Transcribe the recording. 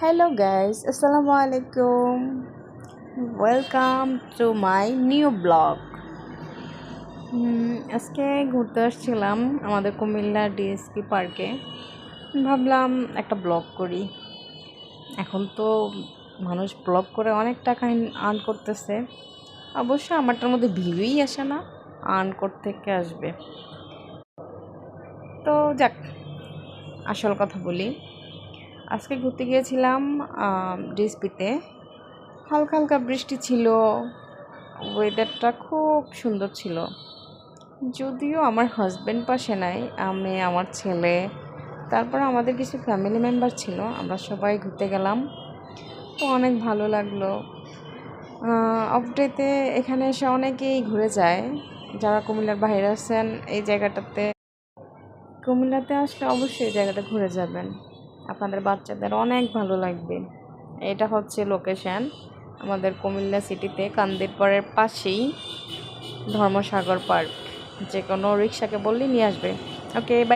Hello guys, Assalamualaikum. Welcome to my new blog. আজকে ঘুরতে আসছিলাম আমাদের কুমিল্লা ডিএসপি পার্কে। ভাবলাম একটা ব্লগ করি। এখন তো মানুষ ব্লগ করে অনেক টাকা আর্ন করতেছে। অবশ্য আমারটার মধ্যে ভিউই আসে না, আর্ন করতে কে আসবে। তো যাক, আসল কথা বলি। আজকে ঘুরতে গিয়েছিলাম ডিএসপিতে। হালকা হালকা বৃষ্টি ছিল, ওয়েদারটা খুব সুন্দর ছিল। যদিও আমার হাজব্যান্ড পাশে নাই, আমি, আমার ছেলে, তারপর আমাদের কিছু ফ্যামিলি মেম্বার ছিল, আমরা সবাই ঘুরতে গেলাম। তো অনেক ভালো লাগলো। অফ ডেতে এখানে এসে অনেকেই ঘুরে যায় যারা কুমিল্লার বাইরে আছেন। এই জায়গাটাতে কুমিল্লাতে আসলে অবশ্যই এই জায়গাটা ঘুরে যাবেন, আপনাদের বাচ্চাদের অনেক ভালো লাগবে। এটা হচ্ছে লোকেশন আমাদের কুমিল্লা সিটিতে, কান্দিরপাড়ের পাশেই ধর্মসাগর পার্ক। যে কোনো রিক্সাকে বললেই নিয়ে আসবে। ওকে, বাই।